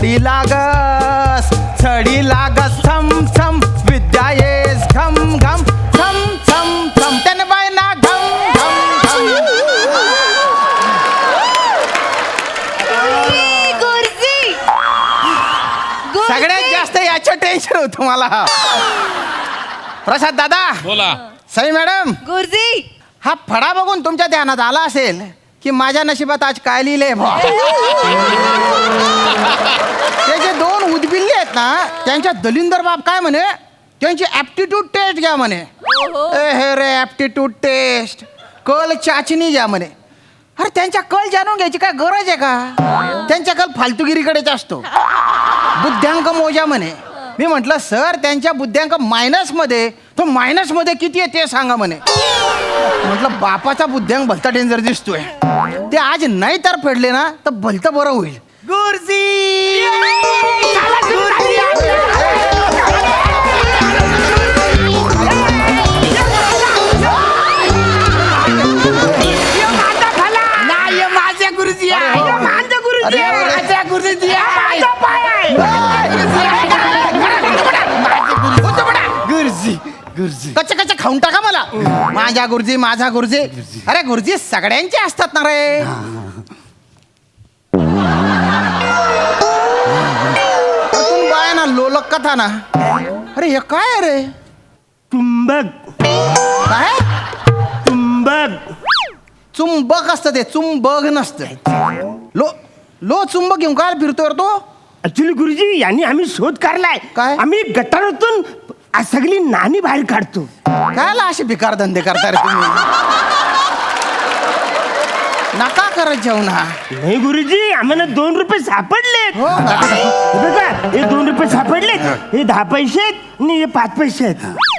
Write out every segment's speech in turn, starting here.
छडी लागस थम थम विद्या येस घम घम थम थम थम त्याने बायना घम घम घम. गुरुजी सगळ्यात जास्त याचं टेन्शन होतं मला. प्रसाद दादा, बोला. सई मॅडम, गुरुजी हा फडा बघून तुमच्या ध्यानात आला असेल की माझ्या नशिबात आज काय लिहिलंय भा. ते जे दोन उदबिल्ले आहेत ना, त्यांच्या दलिंदर बाप काय म्हणे, त्यांची ऍप्टिट्यूड टेस्ट घ्या म्हणे. हे रे ऍप्टिट्यूड टेस्ट, कल चाचणी घ्या म्हणे. अरे त्यांच्या कल जाणून घ्यायची काय गरज आहे का? त्यांच्या कल फालतुगिरीकडेच असतो. बुद्ध्यांक मोजा म्हणे. मी म्हटलं सर त्यांच्या बुद्ध्यांक मायनसमध्ये, तो मायनसमध्ये किती आहे ते सांगा म्हणे. म्हटलं बापाचा बुद्ध्यांक भलता डेंजर दिसतोय. ते आज नाही तर फेडले ना तर भलतं बरं होईल. गुरुजी माझ्या गुरुजी माझ्या गुरुजी माझ्या गुरुजी गुरुजी गुरुजी कच्चे कच्चे खाऊन टाका मला. माझ्या गुरुजी माझा गुरुजी. अरे गुरुजी सगळ्यांचे असतात ना रे. तुम्ही बाय ना लोलक कथा ना. अरे हे काय रे? चुंबक काय चुंबक चुंबक असतं ते, चुंबक नसतं. लो चुंबक घेऊन काय फिरतोय रे तो? ऍक्च्युली गुरुजी यांनी आम्ही शोध काढलाय. काय? आम्ही गटारातून सगळी नाणी बाहेर काढतो. कायला असे भिकार धंदे करता रे तुम्ही? नका करत जाऊ ना. नाही गुरुजी आम्हाला 2 रुपये सापडलेत. हो का? हे बघा हे 2 रुपये सापडलेत. हे 10 पैसे आहेत आणि हे 5 पैसे आहेत.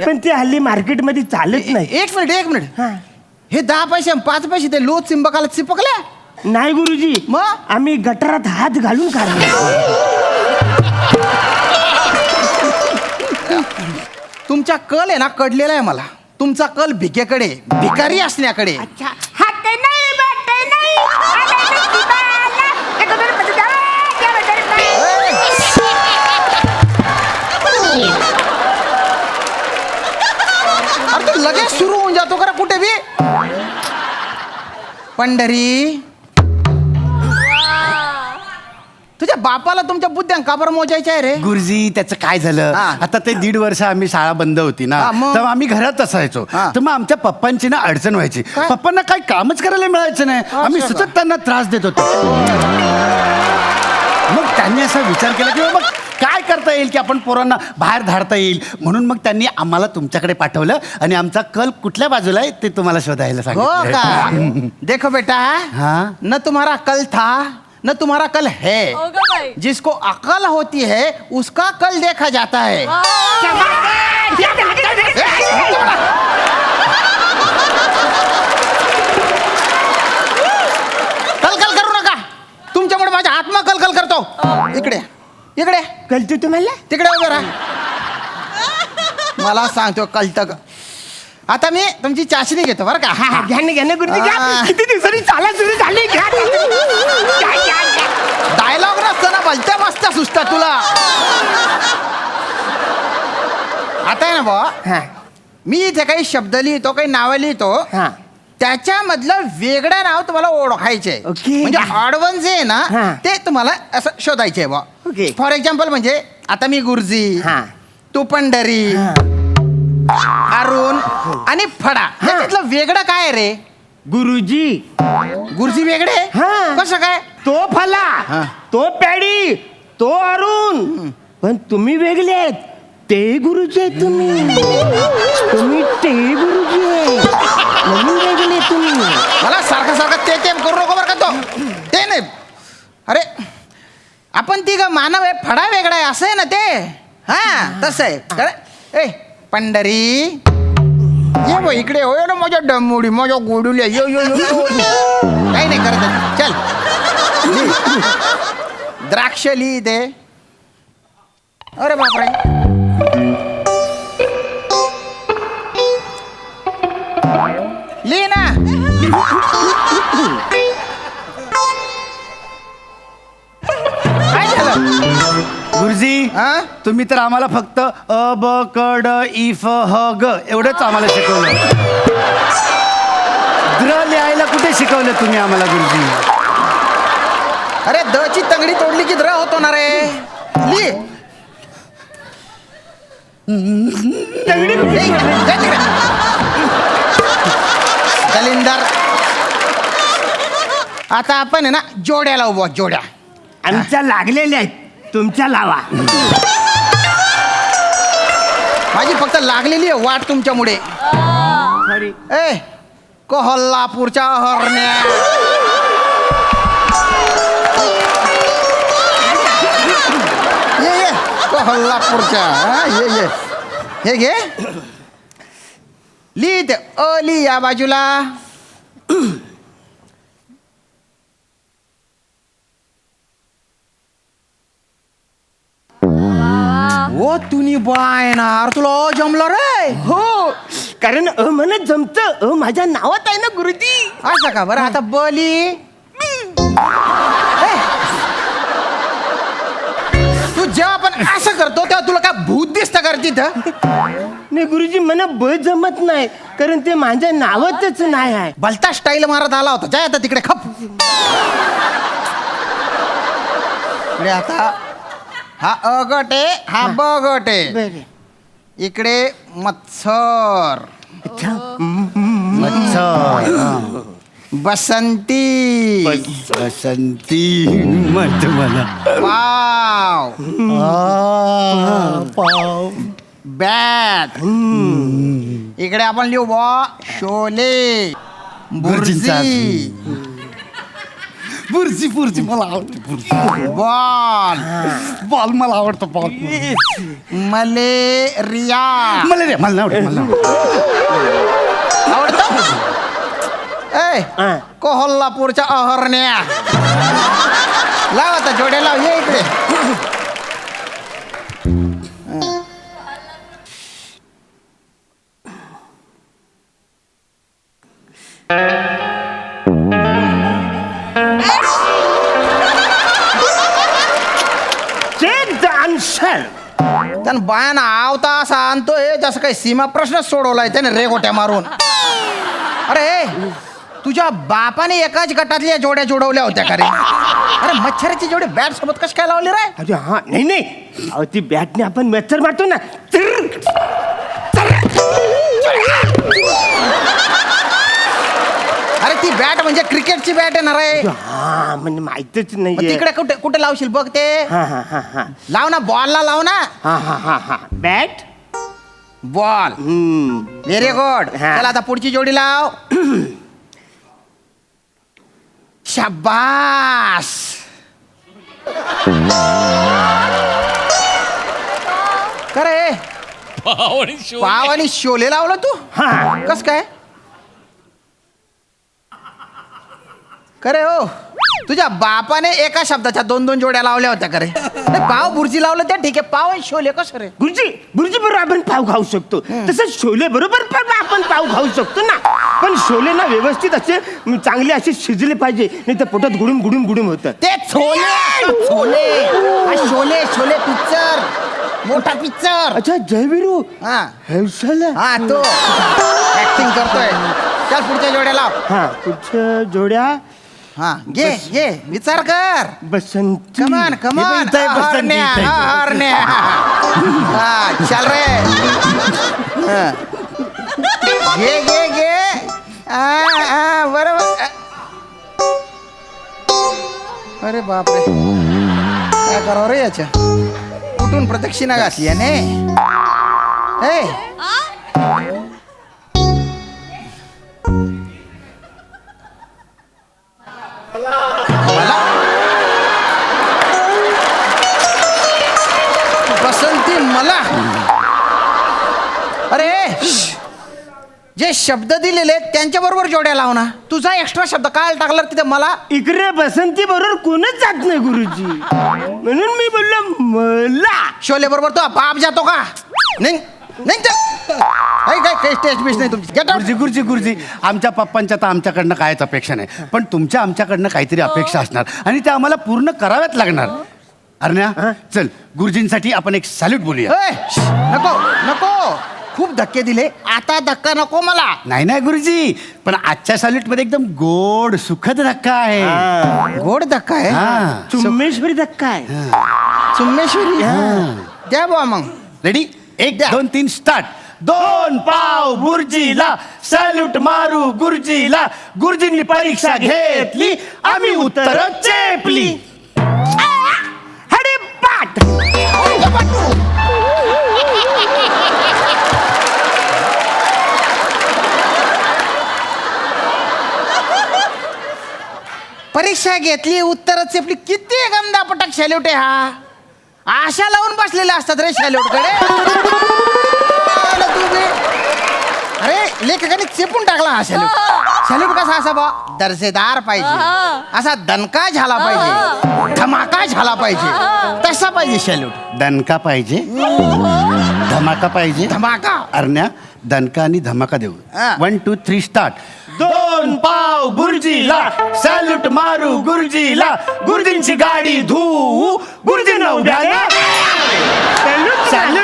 पण ते हल्ली मार्केटमध्ये चालत नाही. एक मिनिट हा. हे 10 पैसे आणि 5 पैसे ते लो चिंबकाला चिपकल्या. नाही गुरुजी मग? आम्ही गटारात हात घालून काढले. तुमचा कल आहे ना कडलेला आहे मला. तुमचा कल भिकेकडे, भिकारी असण्याकडे. अरे तू लगेच सुरू होऊन जातो करा कुठे बी. पंढरी तुझ्या बापाला तुमच्या बुद्ध्यांक का बरं मोजायच्या आहे रे? गुरुजी त्याचं काय झालं, हा. आता ते 1.5 वर्ष आम्ही शाळा बंद होती ना, हा, मग? तेव्हा आम्ही घरात असायचो. हा. तर मग आमच्या पप्पांची ना अडचण व्हायची. काय? पप्पांना काही कामच करायला मिळायचं नाही. आम्ही असं का? सतत त्यांना त्रास देत होतो. मग त्यांनी असा विचार केला की मग काय करता येईल की आपण पोरांना बाहेर धाडता येईल. म्हणून मग त्यांनी आम्हाला तुमच्याकडे पाठवलं आणि आमचा कल कुठल्या बाजूला आहे ते तुम्हाला शोधायला हो का? सांगितलं. देखो बेटा, हाँ? न तुम्हारा कल था न तुम्हारा कल है. जिसको अकल होती है उसका कल देखा जाता है. कल करू नका. तुमच्यामुळे माझा आत्मा कल करतो. इकडे इकडे कळतो तुम्हाला? तिकडे उभे राहा. मला सांगतो कळतं का? आता मी तुमची चाचणी घेतो बरं का. घ्या ना घ्या ना गुरुजी घ्या. हा. किती दिवसांनी चाला सुरू झाली. घ्या डायलॉग नसताना भलत्या मस्त सुचता तुला. आता आहे ना हा. मी इथे काही शब्द लिहितो, काही नावं लिहितो. हा. त्याच्यामधलं वेगळं नाव तुम्हाला ओळखायचंय. ओके. म्हणजे ऑडवन जे आहे हा. ना ते तुम्हाला असं शोधायचंय बा. ओके. फॉर एक्झाम्पल म्हणजे आता मी गुरुजी, हा. तू पंढरी, अरुण आणि फडा. त्याच्यातलं वेगळं काय आहे रे? गुरुजी गुरुजी वेगळे? हा. कसं काय? तो फला हा. तो पॅडी तो अरुण. पण तुम्ही वेगळे आहेत. ते गुरुजी आहेत तुम्ही. तुम्ही ते गुरुजी आहे. म्हणून वेगळे तुम्ही. मला सारखं सारखं ते करू नको बरं का तो. ते नाही. अरे आपण ती का मानव आहे, फडा वेगळा आहे असं आहे ना ते. हा तसं आहे. ए पंढरी ये बो इकडे. हो ना माझ्या डमुडी, माझ्या गोडुल्या. यो यो यो काही नाही करत. चल द्राक्ष लिही दे. अरे बापरे. लिही ना. काय झालं? गुरुजी हा? तुम्ही तर आम्हाला फक्त अ ब क ड इ फ ह ग एवढंच आम्हाला शिकवलं. द्र लिहायला कुठे शिकवलं तुम्ही आम्हाला गुरुजी? अरे द ची तंगडी तोडली की द्र होतो ना रे. ली तगडी कुठे ए, तोडली? जा तिकडे. दलिंदर आता आपण आहे ना जोड्या लावू बुवा, जोड्या. आमच्या लागलेल्या आहेत, तुमच्या लावा. माझी फक्त लागलेली आहे वाट तुमच्यामुळे. Sorry. ए कोल्हापूरच्या हरण्या. ये कोल्हापूरच्या हा, ये हे घे. लिहित अली या बाजूला. ओ तुनी बायनार तुला जमलं रे. हो, कारण म्हणत जमत. माझ्या नावात आहे ना गुरुजी. असं का बरं आता बली. तू जेव्हा पण असं करतो तेव्हा तुला काय भूत दिसतं कर तिथं? नाही गुरुजी, मला ब जमत नाही, कारण ते माझ्या नावातच नाही आहे. भलता स्टाईल मारत आला होता. जाय आता तिकडे खप. इकडे आता हा अ गट आहे, हा ब गट आहे. बरं. इकडे मत्सर, अच्छा. मच्छर बसंती, बसंती म्हणतो मला. पाव, पाव बॅट. इकडे आपण लिहू बॉ शोले, बुर्जींचा बुर्जी, बुर्जी बुर्जी मला आवडते बुर्जी. बॉल, बॉल मला आवडतो बॉल. मलेरिया. मला रे मला नाही आवडत मला नाही आवडत. आवडतं? ए हा. कोल्हापूरच्या अहरण्या. लाव आता जोड्या लाव. ये इकडे. Take the answer. त्यानं बायानं आवता असा आणतोय जसं काही सीमा प्रश्नच सोडवलाय त्याने रेगोट्या मारून. अरे तुझ्या बापाने एकाच गटातल्या जोड्या जोडवल्या होत्या का रे? अरे मच्छराची जोडी बॅट सोबत कशी काय लावली रे? अरे हा, नाही नाही, अहो ती बॅटने आपण मच्छर मारतो ना. अरे ती बॅट म्हणजे क्रिकेटची बॅट आहे ना रे. हा, म्हणजे माहितच मग नाही. तिकडे कुठे कुठे लावशील बघ ते. हा हा हा हा लाव ना बॉलला लाव ना. हा हा हा हा बॅट. बॉल. Very good. हा. चला आता पुढची जोडी लाव. शाबास. करे पाव आणि शोले लावलं तू. हा. कस काय करे हो? तुझ्या बापाने एका शब्दाच्या दोन दोन जोड्या लावल्या होत्या करे. पाव बुर्जी लावलं त्या ठीक आहे. पाव आणि शोले कसं रे? गुरुजी, गुरुजी बरोबर आपण पाव खाऊ शकतो, तसंच छोले बरोबर पण आपण पाव खाऊ शकतो ना. पण छोले ना व्यवस्थित असे चांगले असे शिजले पाहिजे, नाही तर पोटात गुडूम गुडूम गुडूम होतं. ते छोले छोले हा शोले शोले पिक्चर मोठा पिक्चर. अच्छा, जयवीरू. हा हौशाला. हा तो ऍक्टिंग करतोय. चल पुढच्या जोड्या लाव. हा, पुढच्या जोड्या. हा घे घे विचार कर. बसंती. कमान कमान. इथं आहे बसंती, हरण्या इथं आहे. हरण्या. हा चल रे. हा. घे घे घे. बरोबर. अरे बापरे काय करावं रे याच्या. कुठून प्रदक्षिणा घातली याने. ए मला बसंती मला. अरे जे शब्द दिलेले आहेत त्यांच्या बरोबर जोड्या लाव ना. तुझा एक्स्ट्रा शब्द काय टाकला तिथे मला. इकडे बसंती बरोबर कोणच जात नाही गुरुजी, म्हणून मी बोललो मला. शोले बरोबर तो बाप जातो का? नाही नाही काय काही टेस्ट बिस्ट नाही तुमची. Get out. गुरुजी गुरुजी गुरुजी आमच्या पप्पांच्या तर आमच्याकडनं कायच अपेक्षा नाही, पण तुमच्या आमच्याकडनं काहीतरी अपेक्षा असणार आणि त्या आम्हाला पूर्ण कराव्याच लागणार. अरण्या चल गुरुजींसाठी आपण एक सॅल्यूट बोलूया. नको नको, खूप धक्के दिले, आता धक्का नको मला. नाही गुरुजी, पण आजच्या सॅल्यूट मध्ये एकदम गोड सुखद धक्का आहे. गोड धक्का आहे. हा. चुम्मेश्वरी धक्का आहे. चुम्मेश्वरी द्या बुवा मग. रेडी? 1 द्या. 2 3 स्टार्ट. 2 पाव गुरुजीला सॅल्यूट मारू गुरुजीला, गुरुजींनी परीक्षा घेतली आम्ही उत्तर चेपली. हडे पाट. परीक्षा घेतली, उत्तर चेपली. किती गंदा पटक सॅल्यूट आहे हा. आशा लावून बसलेले असतात रे सॅल्यूट कडे. अरे लेखकाने चेपून टाकला हा सॅल्यूट. सॅल्यूट कसा असा बा, दर्जेदार पाहिजे, असा दणका झाला पाहिजे, धमाका झाला पाहिजे, तसा पाहिजे सॅल्यूट. दणका पाहिजे, धमाका पाहिजे. धमाका. अरण्या दणका आणि धमाका देऊ. हा. 1 2 3 स्टार्ट. 2 पाव गुरुजीला सॅल्यूट मारू गुरुजीला, गुरुजींची गाडी धुवू गुरुजींना उभ्याला. सॅल्यूट